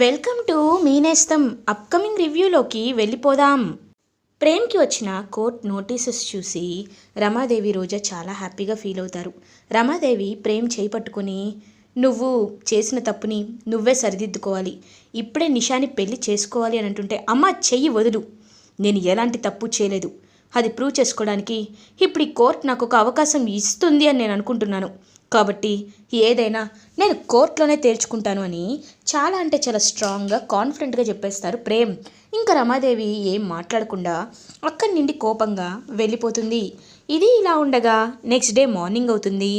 Welcome to me నేస్తం upcoming రివ్యూలోకి వెళ్ళిపోదాం. ప్రేమ్కి వచ్చిన కోర్ట్ నోటీసెస్ చూసి రమాదేవి రోజా చాలా హ్యాపీగా ఫీల్ అవుతారు. రమాదేవి ప్రేమ్ చేయి పట్టుకొని, నువ్వు చేసిన తప్పుని నువ్వే సరిదిద్దుకోవాలి, ఇప్పుడే నిషాని పెళ్లి చేసుకోవాలి అని అంటుంటే, అమ్మ చెయ్యి వదులు, నేను ఎలాంటి తప్పు చేయలేదు, అది ప్రూవ్ చేసుకోవడానికి ఇప్పుడు ఈ కోర్ట్ నాకు ఒక అవకాశం ఇస్తుంది అని నేను అనుకుంటున్నాను, కాబట్టి ఏదైనా నేను కోర్టులోనే తేల్చుకుంటాను అని చాలా అంటే చాలా స్ట్రాంగ్గా కాన్ఫిడెంట్గా చెప్పేస్తారు ప్రేమ్. ఇంకా రమాదేవి ఏం మాట్లాడకుండా అక్కడి నుండి కోపంగా వెళ్ళిపోతుంది. ఇది ఇలా ఉండగా నెక్స్ట్ డే మార్నింగ్ అవుతుంది.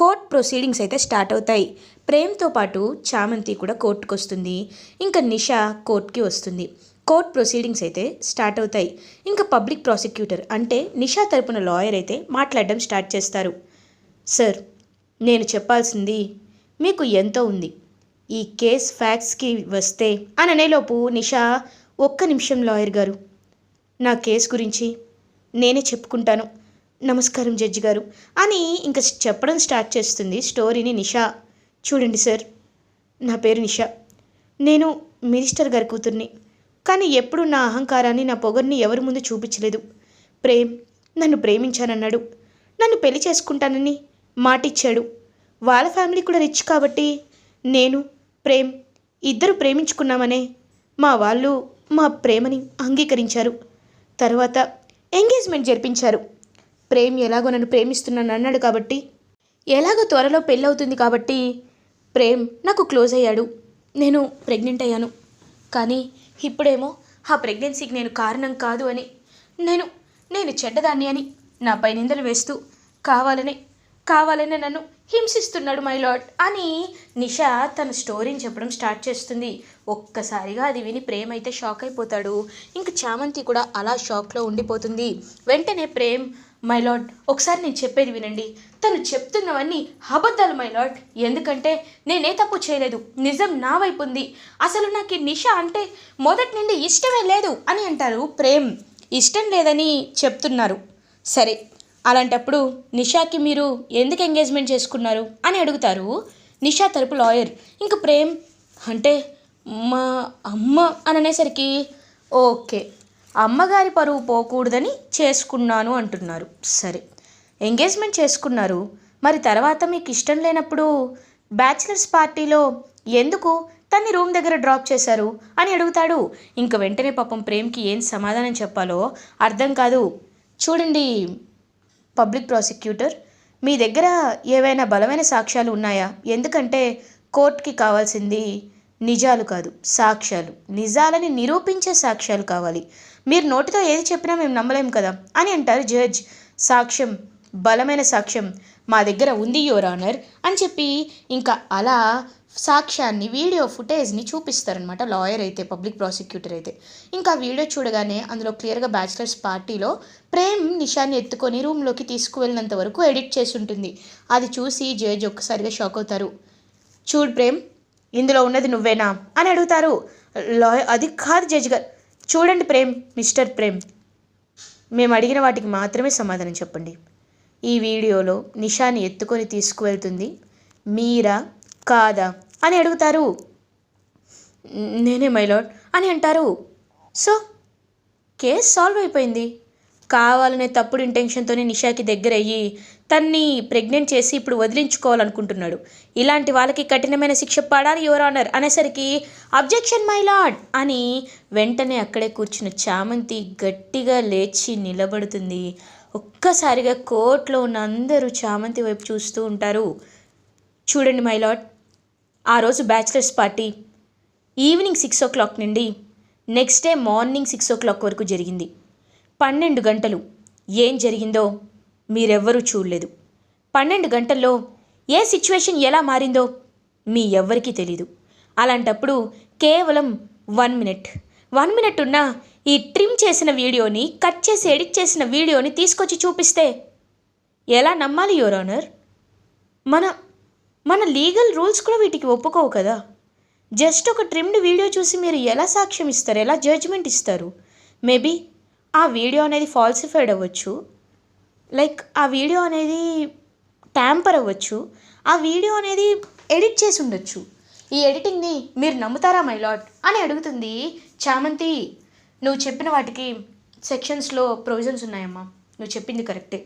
కోర్ట్ ప్రొసీడింగ్స్ అయితే స్టార్ట్ అవుతాయి. ప్రేమ్తో పాటు చామంతి కూడా కోర్టుకు వస్తుంది. ఇంకా నిషా కోర్టుకి వస్తుంది. కోర్ట్ ప్రొసీడింగ్స్ అయితే స్టార్ట్ అవుతాయి. ఇంకా పబ్లిక్ ప్రాసిక్యూటర్ అంటే నిషా తరపున లాయర్ అయితే మాట్లాడడం స్టార్ట్ చేస్తారు. సార్, నేను చెప్పాల్సింది మీకు ఎంతో ఉంది. ఈ కేస్ ఫ్యాక్ట్స్కి వస్తే అని అనేలోపు నిషా, ఒక్క నిమిషం లాయర్ గారు, నా కేస్ గురించి నేనే చెప్పుకుంటాను, నమస్కారం జడ్జి గారు అని ఇంకా చెప్పడం స్టార్ట్ చేస్తుంది స్టోరీని నిషా. చూడండి సార్, నా పేరు నిషా, నేను మినిస్టర్ గారి కూతుర్ని, కానీ ఎప్పుడు నా అహంకారాన్ని నా పొగర్ని ఎవరి ముందు చూపించలేదు. ప్రేమ్ నన్ను ప్రేమించానన్నాడు, నన్ను పెళ్లి చేసుకుంటానని మాటిచ్చాడు. వాళ్ళ ఫ్యామిలీ కూడా రిచ్ కాబట్టి నేను ప్రేమ్ ఇద్దరు ప్రేమించుకున్నామనే మా వాళ్ళు మా ప్రేమని అంగీకరించారు. తర్వాత ఎంగేజ్మెంట్ జరిపించారు. ప్రేమ్ ఎలాగో నన్ను ప్రేమిస్తున్నాను అన్నాడు కాబట్టి, ఎలాగో త్వరలో పెళ్ళవుతుంది కాబట్టి ప్రేమ్ నాకు క్లోజ్ అయ్యాడు. నేను ప్రెగ్నెంట్ అయ్యాను. కానీ ఇప్పుడేమో ఆ ప్రెగ్నెన్సీకి నేను కారణం కాదు అని, నేను నేను చెడ్డదాన్ని అని నాపై నిందలు వేస్తూ కావాలనే నన్ను హింసిస్తున్నాడు మై లార్డ్ అని నిషా తన స్టోరీని చెప్పడం స్టార్ట్ చేస్తుంది. ఒక్కసారిగా అది విని ప్రేమ్ అయితే షాక్ అయిపోతాడు. ఇంక చామంతి కూడా అలా షాక్లో ఉండిపోతుంది. వెంటనే ప్రేమ్, మై లార్డ్ ఒకసారి నేను చెప్పేది వినండి, తను చెప్తున్నవన్నీ అబద్ధాలు మై లార్డ్, ఎందుకంటే నేనే తప్పు చేయలేదు, నిజం నా వైపు ఉంది, అసలు నాకు ఈ నిషా అంటే మొదటి నుండి ఇష్టమే లేదు అని అంటారు ప్రేమ్. ఇష్టం లేదని చెప్తున్నారు, సరే అలాంటప్పుడు నిషాకి మీరు ఎందుకు ఎంగేజ్మెంట్ చేసుకున్నారు అని అడుగుతారు నిషా తరపు లాయర్. ఇంక ప్రేమ్ అంటే మా అమ్మ అని అనేసరికి, ఓకే అమ్మగారి పరువు పోకూడదని చేసుకున్నాను అంటున్నారు, సరే ఎంగేజ్మెంట్ చేసుకున్నారు, మరి తర్వాత మీకు ఇష్టం లేనప్పుడు బ్యాచిలర్స్ పార్టీలో ఎందుకు తన్ని రూమ్ దగ్గర డ్రాప్ చేశారు అని అడుగుతాడు. ఇంక వెంటనే పాపం ప్రేమ్కి ఏం సమాధానం చెప్పాలో అర్థం కాదు. చూడండి పబ్లిక్ ప్రాసిక్యూటర్, మీ దగ్గర ఏవైనా బలమైన సాక్ష్యాలు ఉన్నాయా? ఎందుకంటే కోర్టుకి కావాల్సింది నిజాలు కాదు, సాక్ష్యాలు, నిజాలని నిరూపించే సాక్ష్యాలు కావాలి, మీరు నోటితో ఏది చెప్పినా మేము నమ్మలేం కదా అని అంటారు జడ్జ్. సాక్ష్యం, బలమైన సాక్ష్యం మా దగ్గర ఉంది యువర్ ఆనర్ అని చెప్పి ఇంకా అలా సాక్ష్యాన్ని, వీడియో ఫుటేజ్ని చూపిస్తారనమాట లాయర్ అయితే, పబ్లిక్ ప్రాసిక్యూటర్ అయితే. ఇంకా వీడియో చూడగానే అందులో క్లియర్గా బ్యాచిలర్స్ పార్టీలో ప్రేమ్ నిషాని ఎత్తుకొని రూమ్లోకి తీసుకువెళ్ళినంత వరకు ఎడిట్ చేసి ఉంటుంది. అది చూసి జడ్జ్ ఒక్కసారిగా షాక్ అవుతారు. చూడు ప్రేమ్, ఇందులో ఉన్నది నువ్వేనా అని అడుగుతారు లాయర్. అది కాదు జడ్జ్ గారు, చూడండి ప్రేమ్, మిస్టర్ ప్రేమ్, మేము అడిగిన వాటికి మాత్రమే సమాధానం చెప్పండి. ఈ వీడియోలో నిషాని ఎత్తుకొని తీసుకువెళ్తుంది మీరా కాదా అని అడుగుతారు. నేనే మై లార్డ్ అని అంటారు. సో కేస్ సాల్వ్ అయిపోయింది. కావాలనే తప్పుడు ఇంటెన్షన్తోనే నిషాకి దగ్గర అయ్యి తన్ని ప్రెగ్నెంట్ చేసి ఇప్పుడు వదిలించుకోవాలనుకుంటున్నాడు. ఇలాంటి వాళ్ళకి కఠినమైన శిక్ష పడాలి యువర్ ఆనర్ అనేసరికి, అబ్జెక్షన్ మై లార్డ్ అని వెంటనే అక్కడే కూర్చున్న చామంతి గట్టిగా లేచి నిలబడుతుంది. ఒక్కసారిగా కోర్టులో ఉన్న అందరూ చామంతి వైపు చూస్తూ ఉంటారు. చూడండి మై లార్డ్, ఆ రోజు బ్యాచిలర్స్ పార్టీ ఈవినింగ్ 6 o'clock నుండి నెక్స్ట్ డే మార్నింగ్ 6 o'clock వరకు జరిగింది. 12 గంటలు ఏం జరిగిందో మీరెవ్వరూ చూడలేదు. 12 గంటల్లో ఏ సిచ్యువేషన్ ఎలా మారిందో మీ ఎవ్వరికీ తెలీదు. అలాంటప్పుడు కేవలం 1 minute ఉన్న ఈ ట్రిమ్ చేసిన వీడియోని, కట్ చేసి ఎడిట్ చేసిన వీడియోని తీసుకొచ్చి చూపిస్తే ఎలా నమ్మాలి యువర్ ఆనర్? మన లీగల్ రూల్స్ కూడా వీటికి ఒప్పుకోవు కదా. జస్ట్ ఒక ట్రిమ్డ్ వీడియో చూసి మీరు ఎలా సాక్ష్యం ఇస్తారు, ఎలా జడ్జ్మెంట్ ఇస్తారు? మేబీ ఆ వీడియో అనేది ఫాల్సిఫైడ్ అవ్వచ్చు, లైక్ ఆ వీడియో అనేది ట్యాంపర్ అవ్వచ్చు, ఆ వీడియో అనేది ఎడిట్ చేసి ఉండొచ్చు. ఈ ఎడిటింగ్ని మీరు నమ్ముతారా మై లార్డ్ అని అడుగుతుంది చామంతి. నువ్వు చెప్పిన వాటికి సెక్షన్స్లో ప్రొవిజన్స్ ఉన్నాయమ్మా, నువ్వు చెప్పింది కరెక్టే.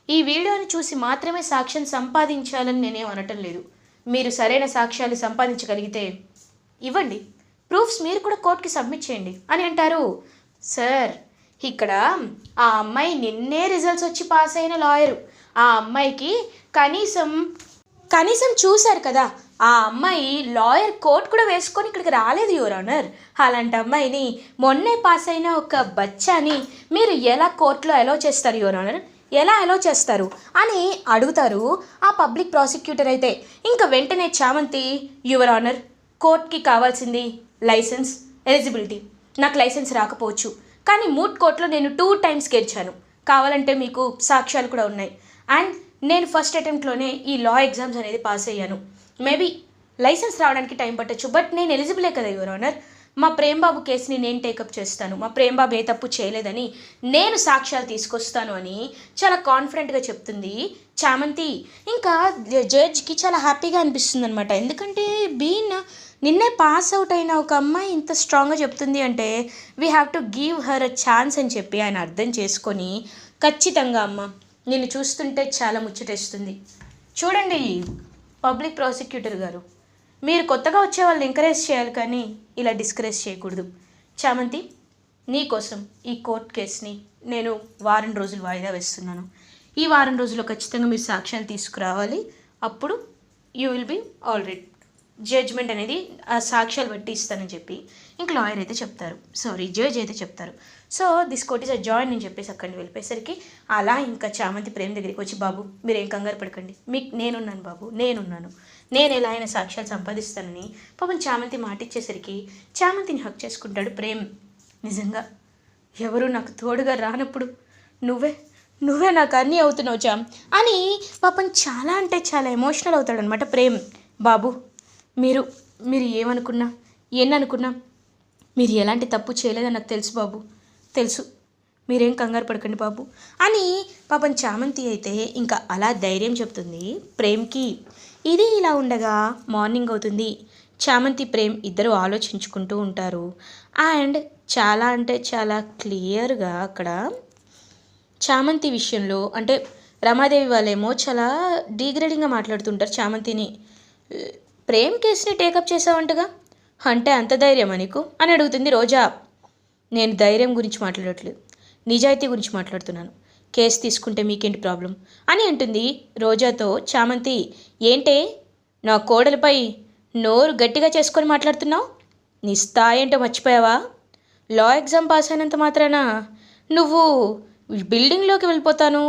ఈ వీడియోని చూసి మాత్రమే సాక్ష్యం సంపాదించాలని నేనేం అనటం లేదు. మీరు సరైన సాక్ష్యాలు సంపాదించగలిగితే ఇవ్వండి, ప్రూఫ్స్ మీరు కూడా కోర్టుకి సబ్మిట్ చేయండి అని అంటారు. సార్, ఇక్కడ ఆ అమ్మాయి నిన్నే రిజల్ట్స్ వచ్చి పాస్ అయిన లాయరు. ఆ అమ్మాయికి కనీసం చూశారు కదా, ఆ అమ్మాయి లాయర్ కోట్ కూడా వేసుకొని ఇక్కడికి రాలేదు యువర్ ఆనర్. అలాంటి అమ్మాయిని మొన్నే పాస్ అయిన ఒక బచ్చాని మీరు ఎలా కోర్టులో అలో చేస్తారు యువర్ ఆనర్, ఎలా అలో చేస్తారు అని అడుగుతారు ఆ పబ్లిక్ ప్రాసిక్యూటర్. అయితే ఇంకా వెంటనే చామంతి, యువర్ ఆనర్, కోర్టుకి కావాల్సింది లైసెన్స్, ఎలిజిబిలిటీ. నాకు లైసెన్స్ రాకపోవచ్చు, కానీ మూట్ కోర్టులో నేను 2 times గెలిచాను. కావాలంటే మీకు సాక్ష్యాలు కూడా ఉన్నాయి. అండ్ నేను ఫస్ట్ అటెంప్ట్లోనే ఈ లా ఎగ్జామ్స్ అనేది పాస్ అయ్యాను. మేబీ లైసెన్స్ రావడానికి టైం పట్టచ్చు, బట్ నేను ఎలిజిబులే కదా యువర్ ఆనర్. మా ప్రేమ్బాబు కేసుని నేను టేకప్ చేస్తాను, మా ప్రేమ్బాబు ఏ తప్పు చేయలేదని నేను సాక్ష్యాలు తీసుకొస్తాను అని చాలా కాన్ఫిడెంట్గా చెప్తుంది చామంతి. ఇంకా జడ్జ్కి చాలా హ్యాపీగా అనిపిస్తుంది అనమాట. ఎందుకంటే నిన్నే పాస్ అవుట్ అయిన ఒక అమ్మాయి ఇంత స్ట్రాంగ్గా చెప్తుంది అంటే we have to give her a chance అని చెప్పి ఆయన అర్థం చేసుకొని, ఖచ్చితంగా అమ్మ నిన్ను చూస్తుంటే చాలా ముచ్చటేస్తుంది. చూడండి పబ్లిక్ ప్రాసిక్యూటర్ గారు, మీరు కొత్తగా వచ్చే వాళ్ళని ఎంకరేజ్ చేయాలి కానీ ఇలా డిస్కరేజ్ చేయకూడదు. చామంతి, నీకోసం ఈ కోర్ట్ కేసుని నేను వారం రోజులు వాయిదా వేస్తున్నాను. ఈ వారం రోజుల్లో ఖచ్చితంగా మీరు సాక్ష్యాలు తీసుకురావాలి. అప్పుడు you will be all right. Judgement అనేది ఆ సాక్ష్యాలు బట్టి ఇస్తానని చెప్పి ఇంక లాయర్ అయితే చెప్తారు, జడ్జ్ అయితే చెప్తారు. So this court is a join అని చెప్పేసి అక్కడిని వెళ్ళిపోయేసరికి అలా ఇంకా చామంతి ప్రేమ్ దగ్గరికి వచ్చి, బాబు మీరేం కంగారు పడకండి, మీకు నేనున్నాను బాబు, నేను ఎలా అయినా సాక్ష్యాలు సంపాదిస్తానని పాపం చామంతి మాట ఇచ్చేసరికి చామంతిని హక్ చేసుకుంటాడు ప్రేమ్. నిజంగా ఎవరు నాకు తోడుగా రానప్పుడు నువ్వే నాకు అన్నీ అవుతున్నావు చామ్ అని పాపం చాలా అంటే చాలా ఎమోషనల్ అవుతాడు అనమాట ప్రేమ్. బాబు, మీరు ఏమనుకున్నా ఎన్ననుకున్నా మీరు ఎలాంటి తప్పు చేయలేదని నాకు తెలుసు బాబు, తెలుసు, మీరేం కంగారు పడకండి బాబు అని పాపం చామంతి అయితే ఇంకా అలా ధైర్యం చెప్తుంది ప్రేమ్కి. ఇది ఇలా ఉండగా మార్నింగ్ అవుతుంది. చామంతి ప్రేమ్ ఇద్దరు ఆలోచించుకుంటూ ఉంటారు. అండ్ చాలా అంటే చాలా క్లియర్గా అక్కడ చామంతి విషయంలో అంటే రమాదేవి వాళ్ళేమో చాలా డీగ్రేడింగ్గా మాట్లాడుతుంటారు చామంతిని. ప్రేమ్ కేసుని టేకప్ చేసావంటగా, అంటే అంత ధైర్యమా నీకు అని అడుగుతుంది రోజా. నేను ధైర్యం గురించి మాట్లాడట్లేదు, నిజాయితీ గురించి మాట్లాడుతున్నాను. కేసు తీసుకుంటే మీకేంటి ప్రాబ్లం అని అంటుంది రోజాతో చామంతి. ఏంటే నా కోడలిపై నోరు గట్టిగా చేసుకొని మాట్లాడుతున్నావు? నీ స్థాయి ఏంటో మర్చిపోయావా? లా ఎగ్జామ్ పాస్ అయినంత మాత్రాన నువ్వు బిల్డింగ్లోకి వెళ్ళిపోతాను,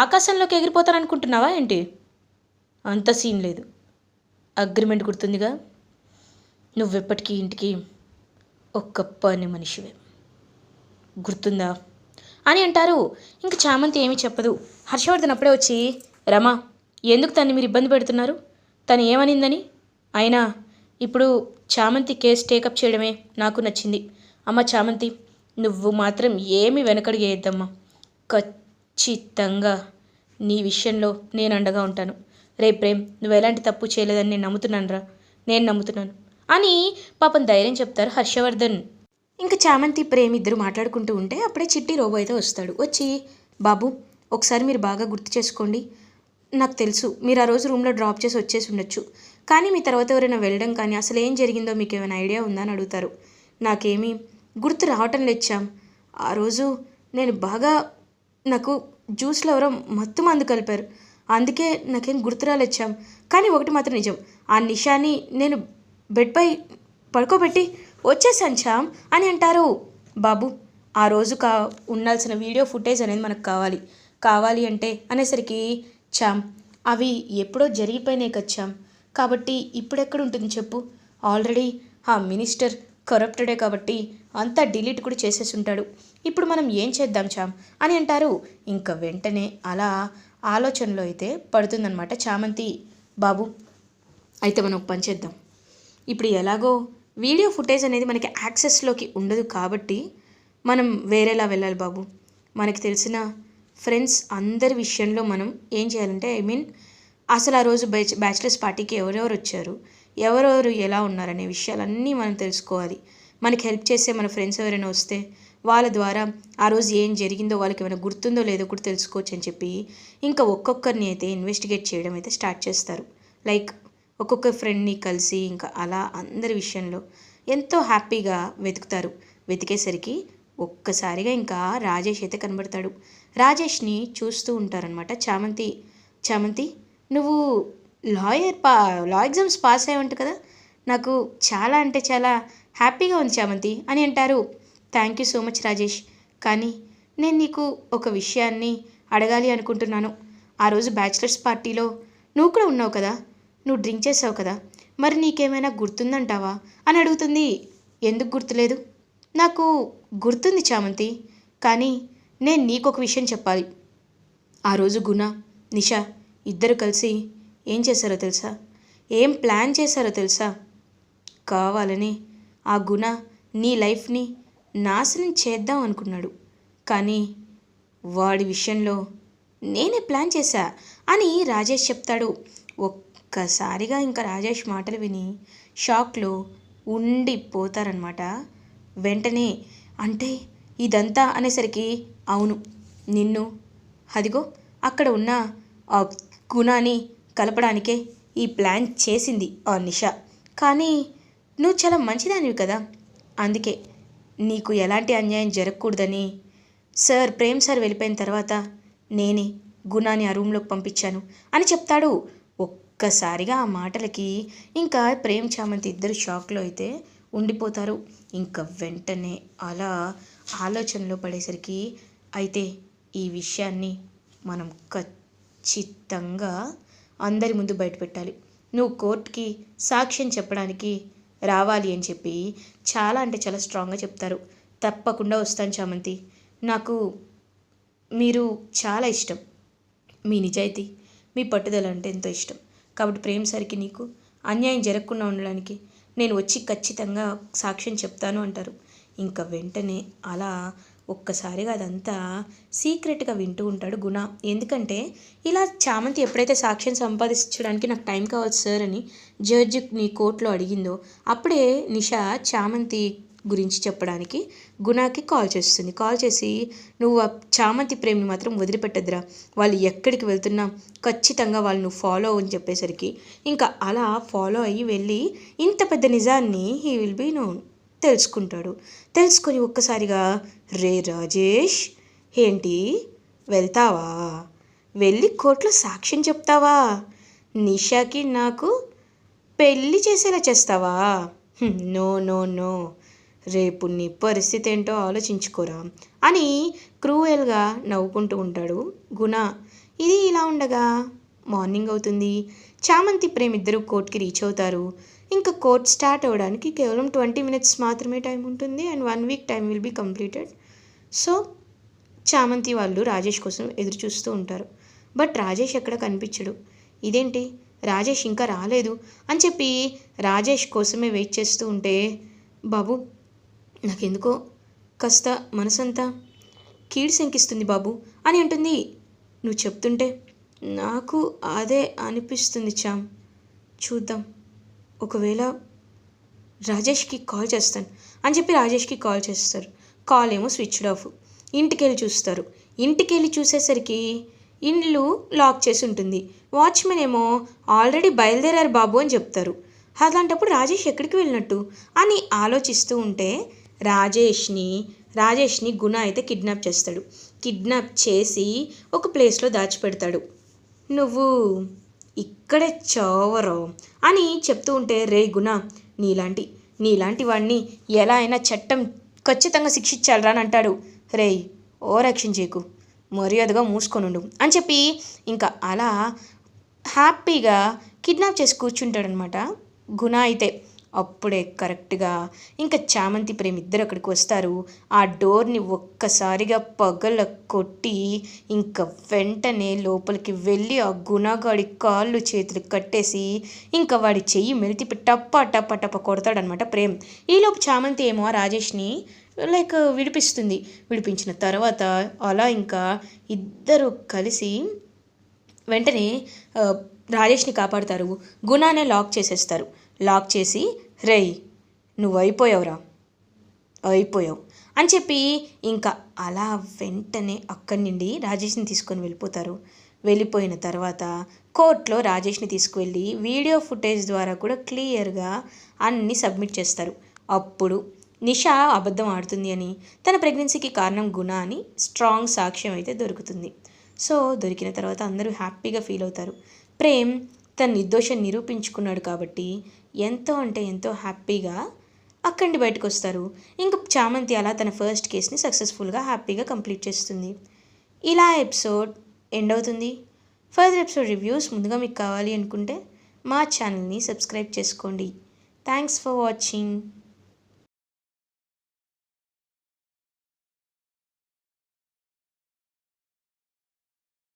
ఆకాశంలోకి ఎగిరిపోతాను అనుకుంటున్నావా ఏంటి? అంత సీన్ లేదు. అగ్రిమెంట్ గుర్తుందిగా, నువ్వెప్పటికీ ఇంటికి ఒక్క పని మనిషివే, గుర్తుందా అని అంటారు. ఇంక చామంతి ఏమీ చెప్పదు. హర్షవర్ధన్ అప్పుడే వచ్చి, రమా ఎందుకు తన్ని మీరు ఇబ్బంది పెడుతున్నారు, తను ఏమనిందని? అయినా ఇప్పుడు చామంతి కేసు టేకప్ చేయడమే నాకు నచ్చింది. అమ్మ చామంతి, నువ్వు మాత్రం ఏమీ వెనకడుగు వేయద్దమ్మా, ఖచ్చితంగా నీ విషయంలో నేను అండగా ఉంటాను. రే ప్రేమ్, నువ్వు ఎలాంటి తప్పు చేయలేదని నేను నమ్ముతున్నాను అని పాపం ధైర్యం చెప్తారు హర్షవర్ధన్. ఇంకా చామంతి ప్రేమ్ ఇద్దరు మాట్లాడుకుంటూ ఉంటే అప్పుడే చిట్టి రోబో అయితే వస్తాడు. వచ్చి, బాబు ఒకసారి మీరు బాగా గుర్తు చేసుకోండి, నాకు తెలుసు మీరు ఆ రోజు రూమ్లో డ్రాప్ చేసి వచ్చేసి ఉండొచ్చు, కానీ మీ తర్వాత ఎవరైనా వెళ్ళడం కానీ అసలు ఏం జరిగిందో మీకు ఏమైనా ఐడియా ఉందా అని అడుగుతారు. నాకేమీ గుర్తు రావటం లేచాం, ఆ రోజు నాకు జ్యూస్లో ఎవరో మత్తు మందు కలిపారు, అందుకే నాకేం గుర్తు రాలేచ్చాం. కానీ ఒకటి మాత్రం నిజం, ఆ నిషాని నేను బెడ్పై పడుకోబెట్టి వచ్చేసాను చామ్ అని అంటారు. బాబు, ఆ రోజు ఉండాల్సిన వీడియో ఫుటేజ్ అనేది మనకు కావాలి అంటే అనేసరికి, చామ్ అవి ఎప్పుడో జరిగిపోయినాయి కదా చామ్, కాబట్టి ఇప్పుడెక్కడ ఉంటుంది చెప్పు, ఆల్రెడీ ఆ మినిస్టర్ కరప్టెడే కాబట్టి అంతా డిలీట్ కూడా చేసేసి ఉంటాడు, ఇప్పుడు మనం ఏం చేద్దాం చామ్ అని అంటారు. ఇంకా వెంటనే అలా ఆలోచనలో అయితే పడుతుందన్నమాట చామంతి. బాబు, అయితే మనం ఒక పని చేద్దాం, ఇప్పుడు ఎలాగో వీడియో ఫుటేజ్ అనేది మనకి యాక్సెస్లోకి ఉండదు కాబట్టి మనం వేరేలా వెళ్ళాలి బాబు. మనకి తెలిసిన ఫ్రెండ్స్ అందరి విషయంలో మనం ఏం చేయాలంటే అసలు ఆ రోజు బ్యాచిలర్స్ పార్టీకి ఎవరెవరు వచ్చారు, ఎవరెవరు ఎలా ఉన్నారనే విషయాలన్నీ మనం తెలుసుకోవాలి. మనకి హెల్ప్ చేసే మన ఫ్రెండ్స్ ఎవరైనా వస్తే వాళ్ళ ద్వారా ఆ రోజు ఏం జరిగిందో వాళ్ళకి ఏమైనా గుర్తుందో లేదో కూడా తెలుసుకోవచ్చు అని చెప్పి ఇంకా ఒక్కొక్కరిని అయితే ఇన్వెస్టిగేట్ చేయడం అయితే స్టార్ట్ చేస్తారు. లైక్ ఒక్కొక్క ఫ్రెండ్ని కలిసి ఇంకా అలా అందరి విషయంలో ఎంతో హ్యాపీగా వెతుకుతారు. వెతికేసరికి ఒక్కసారిగా ఇంకా రాజేష్ అయితే కనబడతాడు. రాజేష్ని చూస్తూ ఉంటారనమాట చామంతి. చామంతి, నువ్వు లా ఎగ్జామ్స్ పాస్ అయ్యావంట కదా, నాకు చాలా అంటే చాలా హ్యాపీగా ఉంది చామంతి అని అంటారు. Thank you so much Rajesh, కానీ నేను నీకు ఒక విషయాన్ని అడగాలి అనుకుంటున్నాను. ఆ రోజు బ్యాచిలర్స్ పార్టీలో నువ్వు కూడా ఉన్నావు కదా, నువ్వు డ్రింక్ చేసావు కదా, మరి నీకేమైనా గుర్తుందంటావా అని అడుగుతుంది. ఎందుకు గుర్తులేదు? నాకు గుర్తుంది చామంతి, కానీ నేను నీకొక విషయం చెప్పాలి. ఆ రోజు గుణ, నిషా ఇద్దరు కలిసి ఏం చేశారో తెలుసా? ఏం ప్లాన్ చేశారో తెలుసా? కావాలని ఆ గుణ నీ లైఫ్ని నాశనం చేద్దాం అనుకున్నాడు, కానీ వాడి విషయంలో నేనే ప్లాన్ చేశా అని రాజేష్ చెప్తాడు. ఒక్కసారిగా ఇంకా రాజేష్ మాటలు విని షాక్లో ఉండిపోతారనమాట. వెంటనే అంటే ఇదంతా అనేసరికి అవును, నిన్ను అదిగో అక్కడ ఉన్న ఆ గుణాన్ని కలపడానికే ఈ ప్లాన్ చేసింది ఆ నిషా. కానీ నువ్వు చాలా మంచిదానివి కదా, అందుకే నీకు ఎలాంటి అన్యాయం జరగకూడదని ప్రేమ్ సార్ వెళ్ళిపోయిన తర్వాత నేనే గుణాన్ని ఆ రూమ్లోకి పంపించాను అని చెప్తాడు. ఒక్కసారిగా ఆ మాటలకి ఇంకా ప్రేమ్ చామంతి ఇద్దరు షాక్లో అయితే ఉండిపోతారు. ఇంకా వెంటనే అలా ఆలోచనలో పడేసరికి అయితే ఈ విషయాన్ని మనం ఖచ్చితంగా అందరి ముందు బయటపెట్టాలి, నువ్వు కోర్టుకి సాక్ష్యం చెప్పడానికి రావాలి అని చెప్పి చాలా అంటే చాలా స్ట్రాంగ్గా చెప్తారు. తప్పకుండా వస్తాను చామంతి, నాకు మీరు చాలా ఇష్టం, మీ నిజాయితీ మీ పట్టుదల అంటే ఎంతో ఇష్టం. కాబట్టి ప్రేమ్ సార్కి నీకు అన్యాయం జరగకుండా ఉండడానికి నేను వచ్చి ఖచ్చితంగా సాక్ష్యం చెప్తాను అంటారు. ఇంకా వెంటనే అలా ఒక్కసారిగా అదంతా సీక్రెట్గా వింటూ ఉంటాడు గుణ. ఎందుకంటే ఇలా చామంతి ఎప్పుడైతే సాక్ష్యం సంపాదించడానికి నాకు టైం కావాలి సార్ అని జడ్జి నీ కోర్టులో అడిగిందో అప్పుడే నిషా చామంతి గురించి చెప్పడానికి గుణకి కాల్ చేస్తుంది. కాల్ చేసి నువ్వు ఆ చామంతి ప్రేమిని మాత్రం వదిలిపెట్టద్దురా, వాళ్ళు ఎక్కడికి వెళ్తున్నా ఖచ్చితంగా వాళ్ళు నువ్వు ఫాలో అని చెప్పేసరికి ఇంకా అలా ఫాలో అయ్యి వెళ్ళి ఇంత పెద్ద నిజాన్ని హీ విల్ బీ నోన్ తెలుసుకుంటాడు. తెలుసుకొని ఒక్కసారిగా రే రాజేష్, ఏంటి వెళ్తావా, వెళ్ళి కోర్టులో సాక్ష్యం చెప్తావా, నిషాకి నాకు పెళ్ళి చేసేలా చేస్తావా? నో నో నో, రేపు నీ పరిస్థితి ఏంటో ఆలోచించుకోరా అని క్రూయల్గా నవ్వుకుంటూ ఉంటాడు గుణ. ఇది ఇలా ఉండగా మార్నింగ్ అవుతుంది. చామంతి ప్రేమిద్దరూ కోర్టుకి రీచ్ అవుతారు. ఇంకా కోర్ట్ స్టార్ట్ అవ్వడానికి కేవలం 20 minutes మాత్రమే టైం ఉంటుంది and 1 week time will be completed. So చామంతి వాళ్ళు రాజేష్ కోసం ఎదురు చూస్తూ ఉంటారు. బట్ రాజేష్ ఎక్కడ కనిపించడు. ఇదేంటి రాజేష్ ఇంకా రాలేదు అని చెప్పి రాజేష్ కోసమే వెయిట్ చేస్తూ ఉంటే, బాబు నాకెందుకో కాస్త మనసంతా కీడు శంకిస్తుంది బాబు అని అంటుంది. నువ్వు చెప్తుంటే నాకు అదే అనిపిస్తుంది చామ్, చూద్దాం, ఒకవేళ రాజేష్కి కాల్ చేస్తాను అని చెప్పి రాజేష్కి కాల్ చేస్తారు. కాల్ ఏమో స్విచ్డ్ ఆఫ్. ఇంటికి వెళ్ళి చూస్తారు. ఇంటికి వెళ్ళి చూసేసరికి ఇల్లు లాక్ చేసి ఉంటుంది. వాచ్మెన్ ఏమో ఆల్రెడీ బయలుదేరారు బాబు అని చెప్తారు. అలాంటప్పుడు రాజేష్ ఎక్కడికి వెళ్ళినట్టు అని ఆలోచిస్తూ ఉంటే రాజేష్ని గుణ అయితే కిడ్నాప్ చేస్తాడు. కిడ్నాప్ చేసి ఒక ప్లేస్లో దాచిపెడతాడు. నువ్వు ఇక్కడే చావరో అని చెప్తూ ఉంటే, రే గుణ, నీలాంటి వాడిని ఎలా అయినా చట్టం ఖచ్చితంగా శిక్షించాలరా అని అంటాడు. రే ఓవర్ యాక్షన్ చేయకు, మర్యాదగా మూసుకొనుండు అని చెప్పి ఇంకా అలా హ్యాపీగా కిడ్నాప్ చేసి కూర్చుంటాడనమాట గుణ అయితే. అప్పుడే కరెక్ట్గా ఇంకా చామంతి ప్రేమ ఇద్దరు అక్కడికి వస్తారు. ఆ డోర్ని ఒక్కసారిగా పగల కొట్టి ఇంకా వెంటనే లోపలికి వెళ్ళి ఆ గుణగాడి కాళ్ళు చేతులు కట్టేసి ఇంకా వాడి చెయ్యి మెలితిపి టప్ప టప్ప టప్ప కొడతాడనమాట ప్రేమ్. ఈలోపు చామంతి ఏమో ఆ రాజేష్ని విడిపిస్తుంది. విడిపించిన తర్వాత అలా ఇంకా ఇద్దరు కలిసి వెంటనే రాజేష్ని కాపాడుతారు. గుణానే లాక్ చేసేస్తారు. లాక్ చేసి, రేయ్ నువ్వు అయిపోయావు అని చెప్పి ఇంకా అలా వెంటనే అక్కడి నుండి రాజేష్ని తీసుకొని వెళ్ళిపోతారు. వెళ్ళిపోయిన తర్వాత కోర్టులో రాజేష్ని తీసుకువెళ్ళి వీడియో ఫుటేజ్ ద్వారా కూడా క్లియర్గా అన్నీ సబ్మిట్ చేస్తారు. అప్పుడు నిషా అబద్ధం ఆడుతుంది అని, తన ప్రెగ్నెన్సీకి కారణం గుణ అని స్ట్రాంగ్ సాక్ష్యం అయితే దొరుకుతుంది. సో దొరికిన తర్వాత అందరూ హ్యాపీగా ఫీల్ అవుతారు. ప్రేమ్ తన నిర్దోషం నిరూపించుకున్నాడు కాబట్టి ఎంతో అంటే ఎంతో హ్యాపీగా అక్కడి బయటకు వస్తారు. ఇంకా చామంతి అలా తన ఫస్ట్ కేస్ని సక్సెస్ఫుల్గా హ్యాపీగా కంప్లీట్ చేస్తుంది. ఇలా ఎపిసోడ్ ఎండ్ అవుతుంది. ఫర్దర్ ఎపిసోడ్ రివ్యూస్ ముందుగా మీకు కావాలి అనుకుంటే మా ఛానల్ని సబ్స్క్రైబ్ చేసుకోండి. Thanks for watching.